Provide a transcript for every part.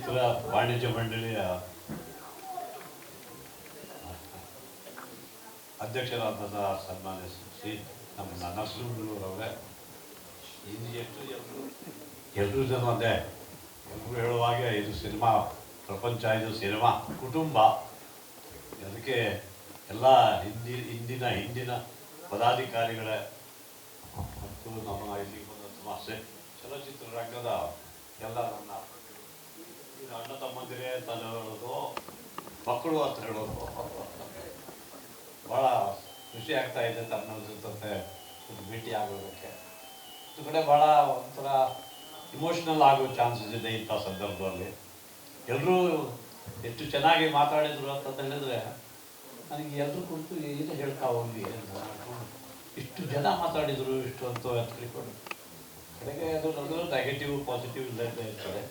ಚಲನಚಿತ್ರ ವಾಣಿಜ್ಯ ಮಂಡಳಿಯ ಅಧ್ಯಕ್ಷರಾದ ಸನ್ಮಾನ್ಯ ಶ್ರೀ ನಮ್ಮ ನರಸಿಂಹರವರೇ, ಇನ್ನು ಎಷ್ಟು ಎಲ್ಲರೂ ಜನ ಒಂದೇ, ಎಲ್ಲರೂ ಹೇಳುವ ಹಾಗೆ ಇದು ಸಿನಿಮಾ ಪ್ರಪಂಚ, ಇದು ಸಿನಿಮಾ ಕುಟುಂಬ. ಅದಕ್ಕೆ ಎಲ್ಲ ಹಿಂದಿನ ಪದಾಧಿಕಾರಿಗಳ ಮತ್ತು ನಮ್ಮ ಇಲ್ಲಿ ಬಂದ ಚಲನಚಿತ್ರ ರಂಗದ ಎಲ್ಲ ನನ್ನ ಅಣ್ಣ ತಮ್ಮಂದಿರೇ ಅಂತ ಹೇಳೋದು, ಮಕ್ಕಳು ಅಂತ ಹೇಳೋದು, ಭಾಳ ಖುಷಿ ಆಗ್ತಾ ಇದೆ ತನ್ನ ಜೊತೆ ಭೇಟಿ ಆಗೋದಕ್ಕೆ. ಒಂದು ಕಡೆ ಭಾಳ ಒಂಥರ ಇಮೋಷ್ನಲ್ ಆಗೋ ಚಾನ್ಸಸ್ ಇದೆ ಇಂಥ ಸಂದರ್ಭದಲ್ಲಿ. ಎಲ್ಲರೂ ಎಷ್ಟು ಚೆನ್ನಾಗಿ ಮಾತಾಡಿದ್ರು ಅಂತ ಹೇಳಿದ್ರೆ ನನಗೆ ಎಲ್ಲರೂ ಕುರಿತು ಏನು ಹೇಳ್ತಾ ಹೋಗಿ ಇಷ್ಟು ಜನ ಮಾತಾಡಿದರು ಇಷ್ಟು ಅಂತ ತಿಳ್ಕೊಂಡು ಕಡೆಗೆ ಅದು ನೆಗೆಟಿವ್ ಪಾಸಿಟಿವ್ ಇಲ್ಲದೆ ಇರ್ತಾರೆ.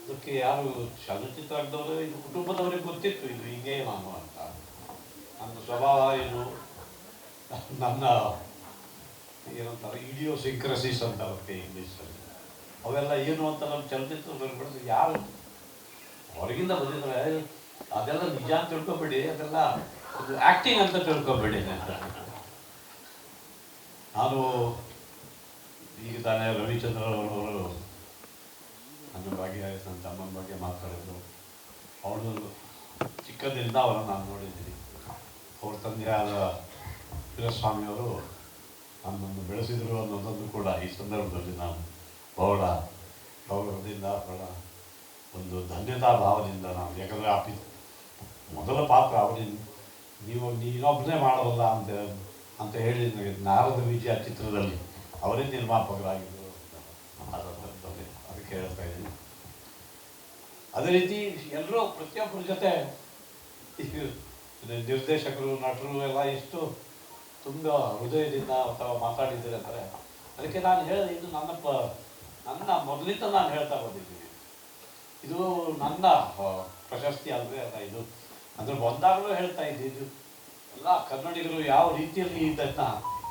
ಅದಕ್ಕೆ ಯಾರು ಚಲನಚಿತ್ರ ರಂಗದವರು ಇದು ಕುಟುಂಬದವರಿಗೆ ಗೊತ್ತಿತ್ತು ಇದು ಹಿಂಗೆ ನಾನು ಅಂತ. ನನ್ನ ಸ್ವಭಾವ ಏನು, ನನ್ನ ಏನಂತಾರೆ ಇಡಿಯೋಸಿಂಕ್ರಸಿಸ್ ಅಂತ ಅವಕ್ಕೆ ಇಂಗ್ಲೀಷಲ್ಲಿ, ಅವೆಲ್ಲ ಏನು ಅಂತ ನಮ್ಮ ಚಲನಚಿತ್ರ ಬರ್ಬಿಡೋದು. ಯಾರು ಹೊರಗಿಂದ ಬಂದಿದ್ರೆ ಅದೆಲ್ಲ ನಿಜ ಅಂತ ತಿಳ್ಕೊಬೇಡಿ, ಅದೆಲ್ಲ ಆ್ಯಕ್ಟಿಂಗ್ ಅಂತ ತಿಳ್ಕೊಬೇಡಿ ಅಂತ. ನಾನು ಈಗ ತಾನೇ ರವಿಚಂದ್ರರವರು ನನ್ನ ಬಗ್ಗೆ, ನನ್ನ ತಮ್ಮನ ಬಗ್ಗೆ ಮಾತಾಡಿದ್ರು. ಅವಳು ಚಿಕ್ಕದಿಂದ ಅವರನ್ನು ನಾನು ನೋಡಿದ್ದೀನಿ. ಅವ್ರ ತಂದೆಯಾದ ವೀರಸ್ವಾಮಿಯವರು ನನ್ನನ್ನು ಬೆಳೆಸಿದರು ಅನ್ನೋದನ್ನು ಕೂಡ ಈ ಸಂದರ್ಭದಲ್ಲಿ ನಾನು ಬಹಳ ಗೌರವದಿಂದ, ಬಹಳ ಒಂದು ಧನ್ಯತಾ ಭಾವದಿಂದ ನಾನು, ಯಾಕಂದರೆ ಮೊದಲ ಪಾತ್ರ ಅವರಿಂದ ನೀನೊಬ್ಬನೇ ಮಾಡೋಲ್ಲ ಅಂತ ಹೇಳಿ ನಾರದ ವಿಜಯ ಚಿತ್ರದಲ್ಲಿ ಅವರೇ ನಿರ್ಮಾಪಕರಾಗಿದ್ದರು ಆ ಸಂದರ್ಭದಲ್ಲಿ. ಅದಕ್ಕೆ ಹೇಳ್ತಾ ಇದ್ದೀನಿ. ಅದೇ ರೀತಿ ಎಲ್ಲರೂ ಪ್ರತಿಯೊಬ್ಬರ ಜೊತೆ ನಿರ್ದೇಶಕರು, ನಟರು ಎಲ್ಲ ಎಷ್ಟು ತುಂಬ ಹೃದಯದಿಂದ ಅಥವಾ ಮಾತಾಡಿದ್ದಾರೆ ಅಂತಾರೆ. ಅದಕ್ಕೆ ನಾನು ಹೇಳಿದೆ, ಇದು ನನ್ನ ಮೊದಲಿಂದ ನಾನು ಹೇಳ್ತಾ ಬಂದಿದ್ದೀನಿ. ಇದು ನನ್ನ ಪ್ರಶಸ್ತಿ ಅಲ್ಲವೇ ಅಲ್ಲ, ಇದು ಅಂದರೆ ಬಂದಾಗಲೂ ಹೇಳ್ತಾ ಇದ್ದೀನಿ. ಎಲ್ಲ ಕನ್ನಡಿಗರು ಯಾವ ರೀತಿಯಲ್ಲಿ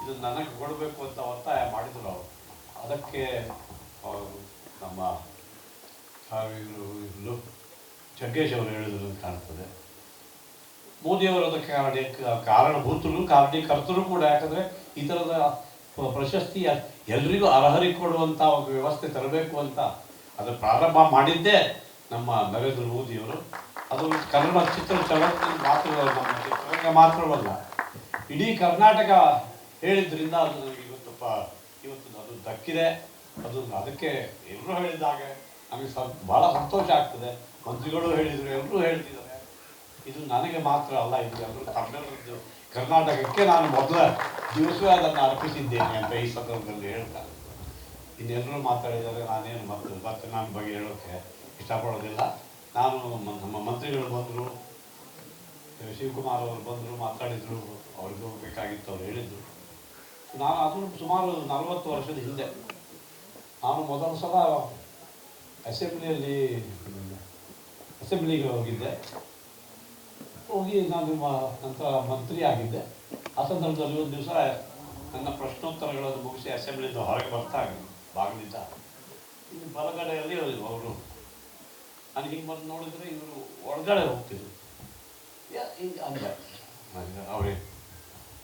ಇದು ನನಗೆ ಕೊಡಬೇಕು ಅಂತ ಒತ್ತಾಯ ಮಾಡಿದರು ಅವರು. ಅದಕ್ಕೆ ನಮ್ಮ ಇವರು ಜಗ್ಗೇಶ್ ಅವರು ಹೇಳಿದ್ರು ಅಂತ ಕಾಣ್ತದೆ. ಮೋದಿಯವರು ಅದಕ್ಕೆ ಕಾರಣಭೂತರು, ಕಾರಣೀಕರ್ತರು ಕೂಡ. ಯಾಕಂದರೆ ಈ ಥರದ ಪ್ರಶಸ್ತಿ ಎಲ್ರಿಗೂ ಅರ್ಹರಿಗೆ ಕೊಡುವಂಥ ಒಂದು ವ್ಯವಸ್ಥೆ ತರಬೇಕು ಅಂತ ಅದು ಪ್ರಾರಂಭ ಮಾಡಿದ್ದೇ ನಮ್ಮ ನರೇಂದ್ರ ಮೋದಿಯವರು. ಅದು ಕನ್ನಡ ಚಲನಚಿತ್ರ ಮಾತ್ರ, ನಮ್ಮ ಚಿತ್ರರಂಗ ಮಾತ್ರವಲ್ಲ, ಇಡೀ ಕರ್ನಾಟಕ ಹೇಳಿದ್ರಿಂದ ಅದು ನನಗೆ ಇವತ್ತು ಅದು ದಕ್ಕಿದೆ. ಅದಕ್ಕೆ ಎಲ್ಲರೂ ಹೇಳಿದಾಗ ನಮಗೆ ಭಾಳ ಸಂತೋಷ ಆಗ್ತದೆ. ಮಂತ್ರಿಗಳು ಹೇಳಿದರು, ಎಲ್ಲರೂ ಹೇಳ್ತಿದ್ದಾರೆ. ಇದು ನನಗೆ ಮಾತ್ರ ಅಲ್ಲ, ಇದು ಎಲ್ಲರೂ ತಮ್ಮೆಲ್ಲರದ್ದು, ಕರ್ನಾಟಕಕ್ಕೆ ನಾನು ಮೊದಲ ದಿವಸವೇ ಅದನ್ನು ಅರ್ಪಿಸಿದ್ದೇನೆ ಅಂತ ಈ ಸಂದರ್ಭದಲ್ಲಿ ಹೇಳ್ತಾರೆ. ಇನ್ನೆಲ್ಲರೂ ಮಾತಾಡಿದರೆ ನಾನೇನು ಮತ್ತೆ ನನ್ನ ಬಗ್ಗೆ ಹೇಳೋಕ್ಕೆ ಇಷ್ಟಪಡೋದಿಲ್ಲ. ನಾನು ನಮ್ಮ ಮಂತ್ರಿಗಳು ಬಂದರು, ಶಿವಕುಮಾರ್ ಅವರು ಬಂದರು, ಮಾತಾಡಿದರು, ಅವ್ರಿಗೂ ಬೇಕಾಗಿತ್ತು, ಅವ್ರು ಹೇಳಿದರು. ನಾನು ಅದನ್ನು ಸುಮಾರು 40 ವರ್ಷದ ಹಿಂದೆ ನಾನು ಮೊದಲ ಸಲ ಅಸೆಂಬ್ಲಿಗೆ ಹೋಗಿದ್ದೆ. ಹೋಗಿ ನಾನು ನಂತರ ಮಂತ್ರಿ ಆಗಿದ್ದೆ. ಆ ಸಂದರ್ಭದಲ್ಲಿ ಒಂದು ದಿವಸ ನನ್ನ ಪ್ರಶ್ನೋತ್ತರಗಳನ್ನು ಮುಗಿಸಿ ಅಸೆಂಬ್ಲಿಯಿಂದ ಹೊರಗೆ ಬರ್ತಾ ಬಾಗಿಲಿಂದ ಇಲ್ಲಿ ಬಲಗಡೆಯಲ್ಲಿ ಅವರು ನನಗೆ ಹಿಂಗೆ ಬಂದು ನೋಡಿದರೆ ಇವರು ಒಳಗಡೆ ಹೋಗ್ತಿದ್ರು. ಹಿಂಗೆ ಅಂದೆ ಅವ್ರಿಗೆ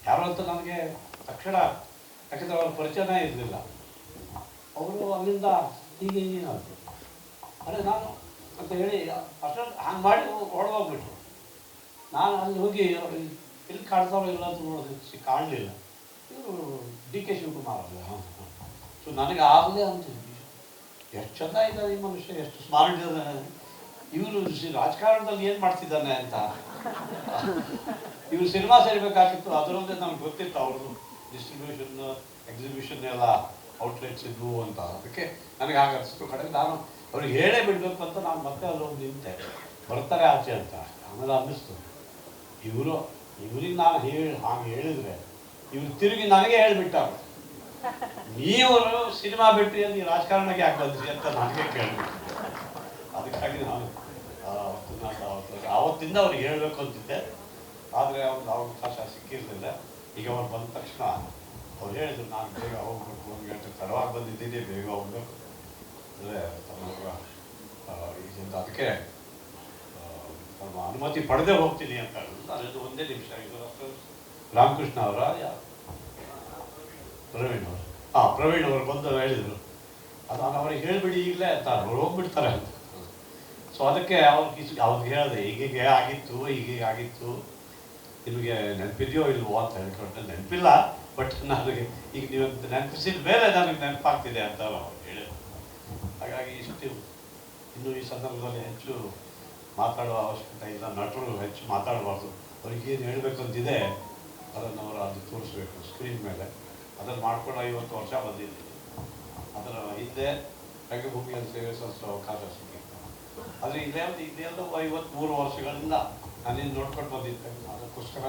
ಯಾರು ಅಂತ ನನಗೆ ತಕ್ಷಣ, ಯಾಕಂದರೆ ಅವ್ರ ಪರಿಚಯನೇ ಇರಲಿಲ್ಲ. ಅವರು ಅಲ್ಲಿಂದ ಹೀಗೆ ಅಂದರು. ಅರೆ ನಾನು ಅಂತ ಹೇಳಿ ಅಷ್ಟೊಂದು ಹಂಗೆ ಮಾಡಿ ಹೊಡೆದೋಗ್ಬಿಟ್ರು. ನಾನು ಅಲ್ಲಿ ಹೋಗಿ ಎಲ್ಲಿ ಕಾಡ್ತಾರೋ ಇಲ್ಲ ಅಂತ ನೋಡೋದು ಕಾಣಲಿಲ್ಲ. ಇವರು DK ಶಿವಕುಮಾರ್ ಅಲ್ಲ. ಸೊ ನನಗೆ ಆಗಲೇ ಅಂತಿದ್ವಿ, ಎಷ್ಟು ಚೆಂದ ಇದ್ದಾರೆ ಈ ಮನುಷ್ಯ, ಎಷ್ಟು ಸ್ಮಾರ್ಟ್ ಇದ್ದಾನೆ ಇವರು, ರಾಜಕಾರಣದಲ್ಲಿ ಏನು ಮಾಡ್ತಿದ್ದಾನೆ ಅಂತ. ಇವರು ಸಿನಿಮಾ ಸೇರಬೇಕಾಗಿತ್ತು, ಅದರಲ್ಲೇ ನನಗೆ ಗೊತ್ತಿತ್ತು ಅವ್ರದ್ದು ಡಿಸ್ಟ್ರಿಬ್ಯೂಷನ್, ಎಕ್ಸಿಬಿಷನ್ ಎಲ್ಲ ಔಟ್ಲೆಟ್ಸ್ ಇದ್ವು ಅಂತ. ಅದಕ್ಕೆ ನನಗೆ ಆಗ ಅನಿಸ್ತು. ಕಡೆಗೆ ನಾನು ಅವ್ರಿಗೆ ಹೇಳೇ ಬಿಡಬೇಕು ಅಂತ ನಾನು ಮತ್ತೆ ಅಲ್ಲಿ ಹೋಗಿ ನಿಂತೆ, ಬರ್ತಾರೆ ಆಚೆ ಅಂತ. ಆಮೇಲೆ ಅನ್ನಿಸ್ತು ಇವರಿಗೆ ನಾನು ಹಾಗೆ ಹೇಳಿದರೆ ಇವ್ರು ತಿರುಗಿ ನನಗೆ ಹೇಳಿಬಿಟ್ಟಾರು, ನೀವು ಸಿನಿಮಾ ಬಿಟ್ಟು ಅಲ್ಲಿ ರಾಜಕಾರಣಕ್ಕೆ ಯಾಕೆ ಬಂದ್ರಿ ಅಂತ ನನಗೆ ಕೇಳಿಬಿಟ್ಟು. ಅದಕ್ಕಾಗಿ ನಾನು ಆವತ್ತಿಂದ ಅವ್ರಿಗೆ ಹೇಳಬೇಕು ಅಂತಿದ್ದೆ. ಆದರೆ ಅವ್ರಿಗೆ ಅವಕಾಶ ಸಿಕ್ಕಿರಲಿಲ್ಲ. ಈಗ ಅವ್ರು ಬಂದ ತಕ್ಷಣ ಅವ್ರು ಹೇಳಿದ್ರು, ನಾನು ಬೇಗ ಹೋಗ್ಬೇಕು, 1 ಗಂಟೆ ತಡವಾಗಿ ಬಂದಿದ್ದೀನಿ, ಬೇಗ ಹೋಗ್ಬೇಕು. ಅಂದರೆ ತಮ್ಮ ಅದಕ್ಕೆ ನಮ್ಮ ಅನುಮತಿ ಪಡೆದೇ ಹೋಗ್ತೀನಿ ಅಂತ ಅದೊಂದು ಒಂದೇ ನಿಮಿಷ. ಇದು ರಾಮಕೃಷ್ಣ ಅವರ ಪ್ರವೀಣ್ ಅವರು ಬಂದು ಹೇಳಿದರು, ಅದು ಅವ್ರಿಗೆ ಹೇಳಿಬಿಡಿ ಈಗಲೇ ಅಂತ, ಅವ್ರು ಹೋಗ್ಬಿಡ್ತಾರೆ ಅಂತ. ಸೊ ಅದಕ್ಕೆ ಅವ್ರಿಗೆ ಹೇಳಿದೆ, ಹೀಗೆ ಆಗಿತ್ತು, ಹೀಗೀಗೆ ಆಗಿತ್ತು, ನಿಮಗೆ ನೆನಪಿದೆಯೋ ಇಲ್ವೋ ಅಂತ ಹೇಳ್ಕೊಂಡೆ. ನೆನಪಿಲ್ಲ, ಬಟ್ ನನಗೆ ಈಗ ನೀವು ನೆನಪಿಸಿದ ಮೇಲೆ ನನಗೆ ನೆನಪಾಗ್ತಿದೆ ಅಂತ ಅವ್ರು ಹೇಳಿದ್ರು. ಹಾಗಾಗಿ ಇನ್ನು ಈ ಸಂದರ್ಭದಲ್ಲಿ ಹೆಚ್ಚು ಮಾತಾಡುವ ಅವಶ್ಯಕತೆ ಇಲ್ಲ. ನಟರು ಹೆಚ್ಚು ಮಾತಾಡಬಾರ್ದು. ಅವ್ರಿಗೇನು ಹೇಳಬೇಕಂತಿದೆ ಅದನ್ನು ಅವರು ಅದು ತೋರಿಸ್ಬೇಕು ಸ್ಕ್ರೀನ್ ಮೇಲೆ. ಅದನ್ನು ಮಾಡ್ಕೊಂಡು 50 ವರ್ಷ ಬಂದಿದ್ದೀನಿ. ಅದರ ಹಿಂದೆ ರಂಗಭೂಮಿಯಲ್ಲಿ ಸೇವೆ ಸಲ್ಲಿಸೋ ಅವಕಾಶ ಸಿಕ್ಕಿತ್ತು. ಆದರೆ ಇದೆಲ್ಲ 53 ವರ್ಷಗಳಿಂದ ನಾನೇನು ನೋಡ್ಕೊಂಡು ಬಂದಿದ್ದೆ. ಅದಕ್ಕೋಸ್ಕರ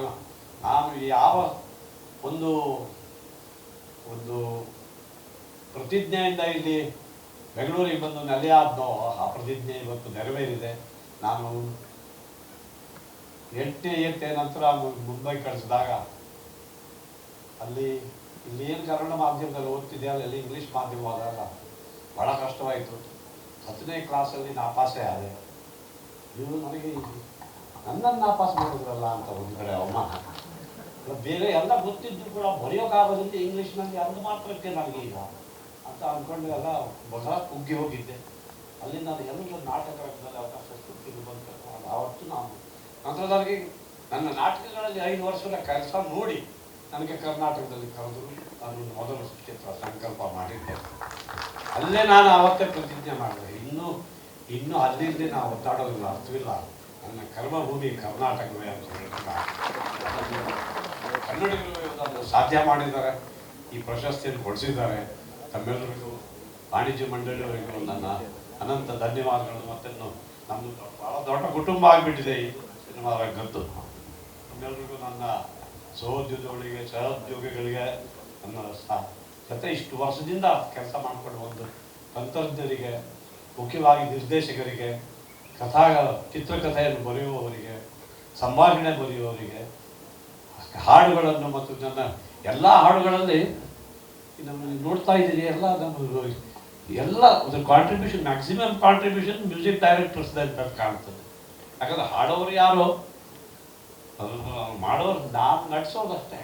ನಾನು ಯಾವ ಒಂದು ಪ್ರತಿಜ್ಞೆಯಿಂದ ಇಲ್ಲಿ ಬೆಂಗಳೂರಿಗೆ ಬಂದು ನೆಲೆಯಾದನೋ ಆ ಪ್ರತಿಜ್ಞೆ ಇವತ್ತು ನೆರವೇರಿದೆ. ನಾನು 8ನೇ ನಂತರ ಮುಂಬೈ ಕಳಿಸಿದಾಗ ಇಲ್ಲಿ ಏನು ಕನ್ನಡ ಮಾಧ್ಯಮದಲ್ಲಿ ಓದ್ತಿದ್ದೆ, ಅಲ್ಲಿ ಇಂಗ್ಲೀಷ್ ಮಾಧ್ಯಮವಾದಾಗ ಭಾಳ ಕಷ್ಟವಾಯಿತು. 10ನೇ ಕ್ಲಾಸಲ್ಲಿ ನಾಪಾಸೆ ಆದೆ. ಇವರು ನನಗೆ ನನ್ನನ್ನು ನಾಪಾಸ್ ಮಾಡಿದ್ರಲ್ಲ ಅಂತ ಒಂದು ಕಡೆ ಅವಮಾನ. ಬೇರೆ ಎಲ್ಲ ಗೊತ್ತಿದ್ದು ಕೂಡ ಬರೆಯೋಕ್ಕಾಗೋದಿಲ್ಲ ಇಂಗ್ಲೀಷ್ನಲ್ಲಿ, ಅದು ಮಾತ್ರಕ್ಕೆ ನನಗೆ ಈಗ ಅಂತ ಅಂದ್ಕೊಂಡು ಎಲ್ಲ ಬಹಳ ಕುಗ್ಗಿ ಹೋಗಿದ್ದೆ. ಅಲ್ಲಿ ನಾನು ಎಲ್ಲ ನಾಟಕ ರಂಗದಲ್ಲಿ ಅವಕಾಶ ಸಿಕ್ಕಿದ್ದು ಬಂತು. ಆವತ್ತು ನಾನು ನಂತರದಲ್ಲಿ ನನ್ನ ನಾಟಕಗಳಲ್ಲಿ 5 ವರ್ಷದ ಕೆಲಸ ನೋಡಿ ನನಗೆ ಕರ್ನಾಟಕದಲ್ಲಿ ಕರೆದು ನಾನು ಮೊದಲ ಚಿತ್ರ ಸಂಕಲ್ಪ ಮಾಡಿದ್ದೆ. ಅಲ್ಲೇ ನಾನು ಆವತ್ತೇ ಪ್ರತಿಜ್ಞೆ ಮಾಡಿದೆ, ಇನ್ನೂ ಅಲ್ಲಿಂದ ನಾವು ಒದ್ದಾಡೋದಿಲ್ಲ, ಅರ್ಥವಿಲ್ಲ, ನನ್ನ ಕರ್ಮಭೂಮಿ ಕರ್ನಾಟಕವೇ ಅಂತ ಕನ್ನಡಿಗರು ಅದನ್ನು ಸಾಧ್ಯ ಮಾಡಿದ್ದಾರೆ. ಈ ಪ್ರಶಸ್ತಿಯನ್ನು ಕೊಡಿಸಿದ್ದಾರೆ. ತಮ್ಮೆಲ್ಲರಿಗೂ ವಾಣಿಜ್ಯ ಮಂಡಳಿಯವರಿಗೂ ನನ್ನ ಅನಂತ ಧನ್ಯವಾದಗಳು. ಮತ್ತು ನಮ್ಮದು ಭಾಳ ದೊಡ್ಡ ಕುಟುಂಬ ಆಗಿಬಿಟ್ಟಿದೆ ಈ ಸಿನಿಮಾ ರಂಗದ್ದು. ತಮ್ಮೆಲ್ಲರಿಗೂ ನನ್ನ ಸಹೋದ್ಯೋಗಿಗಳಿಗೆ ನನ್ನ ಜೊತೆ ಇಷ್ಟು ವರ್ಷದಿಂದ ಕೆಲಸ ಮಾಡ್ಕೊಂಡು ಬಂದು ತಂತ್ರಜ್ಞರಿಗೆ, ಮುಖ್ಯವಾಗಿ ನಿರ್ದೇಶಕರಿಗೆ, ಚಿತ್ರಕಥೆಯನ್ನು ಬರೆಯುವವರಿಗೆ, ಸಂಭಾಷಣೆ ಬರೆಯುವವರಿಗೆ, ಹಾಡುಗಳನ್ನು ಮತ್ತು ನನ್ನ ಎಲ್ಲ ಹಾಡುಗಳಲ್ಲಿ ನಮ್ಮಲ್ಲಿ ನೋಡ್ತಾ ಇದ್ದೀನಿ ಎಲ್ಲ ಒಂದು contribution, maximum contribution music directors ಅಂತ ಕಾಣ್ತದೆ. ಯಾಕಂದರೆ ಹಾಡೋರು ಯಾರೋ ಅದನ್ನು ಮಾಡೋರು ನಾನು ನಟಿಸೋದಷ್ಟೇ.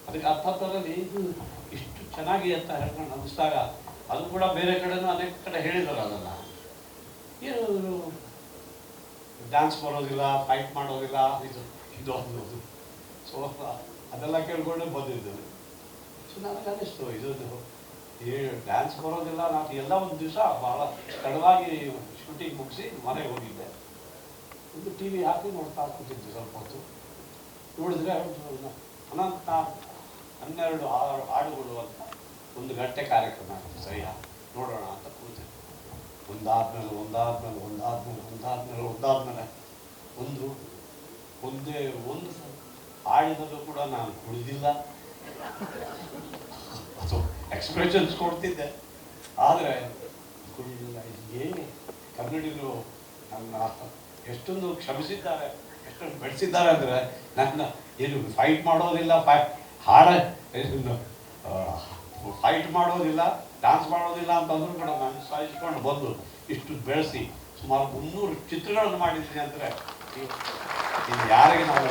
ಅದಕ್ಕೆ ಅರ್ಥದಲ್ಲಿ ಇದು ಇಷ್ಟು ಚೆನ್ನಾಗಿ ಅಂತ ಹೇಳ್ಕೊಂಡು ಅನ್ನಿಸ್ದಾಗ ಅದು ಕೂಡ ಬೇರೆ ಕಡೆನೂ ಅನೇಕ ಕಡೆ ಹೇಳಿದ್ದಾರೆ. ಅದನ್ನು ಏನು ಡ್ಯಾನ್ಸ್ ಬರೋದಿಲ್ಲ, ಫೈಟ್ ಮಾಡೋದಿಲ್ಲ, ಇದು ಅನ್ನೋದು. ಸೊ ಅದೆಲ್ಲ ಕೇಳ್ಕೊಂಡೆ ಬಂದಿದ್ದೇವೆ. ಸೊ ನನಗೆ ಅನ್ನಿಸ್ತು ಇದು ಡ್ಯಾನ್ಸ್ ಬರೋದಿಲ್ಲ. ನಾನು ಎಲ್ಲ ಒಂದು ದಿವಸ ಭಾಳ ತಡವಾಗಿ ಶೂಟಿಂಗ್ ಮುಗಿಸಿ ಮನೆಗೆ ಹೋಗಿದ್ದೆ. ಒಂದು ಟಿ ವಿ ಹಾಕಿ ನೋಡ್ತಾ ಕೂತಿದ್ದೆ. ಸ್ವಲ್ಪ ಹೊತ್ತು ನೋಡಿದ್ರೆ ಅನಂತ 12 ಹಾಡುಗಳು ಅಂತ 1 ಗಂಟೆ ಕಾರ್ಯಕ್ರಮ ಆಗುತ್ತೆ. ಸರಿಯ ನೋಡೋಣ ಅಂತ ಕೂತೆ. ಒಂದಾದ್ಮೇಲೆ ಒಂದು ಹಾಡಿನಲ್ಲೂ ಕೂಡ ನಾನು ಕುಡಿದಿಲ್ಲ. ಸೊ ಎಕ್ಸ್ಪ್ರೆಷನ್ಸ್ ಕೊಡ್ತಿದ್ದೆ, ಆದರೆ ಕುಡಿದಿಲ್ಲ. ಹೇಗೆ ಕನ್ನಡಿಗರು ನನ್ನ ಎಷ್ಟೊಂದು ಕ್ಷಮಿಸಿದ್ದಾರೆ, ಎಷ್ಟೊಂದು ಬೆಳೆಸಿದ್ದಾರೆ ಅಂದರೆ ನನ್ನ ಏನು ಫೈಟ್ ಮಾಡೋದಿಲ್ಲ, ಫೈಟ್ ಮಾಡೋದಿಲ್ಲ, ಡ್ಯಾನ್ಸ್ ಮಾಡೋದಿಲ್ಲ ಅಂತಂದ್ರೂ ಕೂಡ ನಾನು ಸಾಯಿಸ್ಕೊಂಡು ಬಂದು ಇಷ್ಟು ಬೆಳೆಸಿ ಸುಮಾರು 300 ಚಿತ್ರಗಳನ್ನು ಮಾಡಿದ್ದೀನಿ ಅಂದರೆ ಇನ್ನು ಯಾರಿಗೆ ನಾವು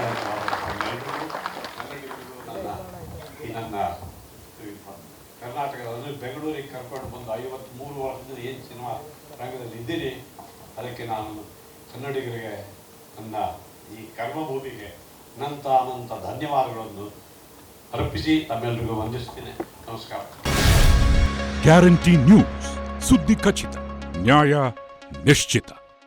ನನ್ನ ಕರ್ನಾಟಕದಲ್ಲಿ ಬೆಂಗಳೂರಿಗೆ ಕರ್ಕೊಂಡು ಬಂದು 53 ವರ್ಷದಿಂದ ಏನು ಸಿನಿಮಾ ರಂಗದಲ್ಲಿ ಇದ್ದೀನಿ, ಅದಕ್ಕೆ ನಾನು ಕನ್ನಡಿಗರಿಗೆ, ನನ್ನ ಈ ಕರ್ಮಭೂಮಿಗೆ ಅನಂತ ಧನ್ಯವಾದಗಳನ್ನು ಅರ್ಪಿಸಿ ತಮ್ಮೆಲ್ಲರಿಗೂ ವಂದಿಸ್ತೀನಿ. ನಮಸ್ಕಾರ. ಗ್ಯಾರಂಟಿ ನ್ಯೂಸ್, ಸುದ್ದಿ ಖಚಿತ, ನ್ಯಾಯ ನಿಶ್ಚಿತ.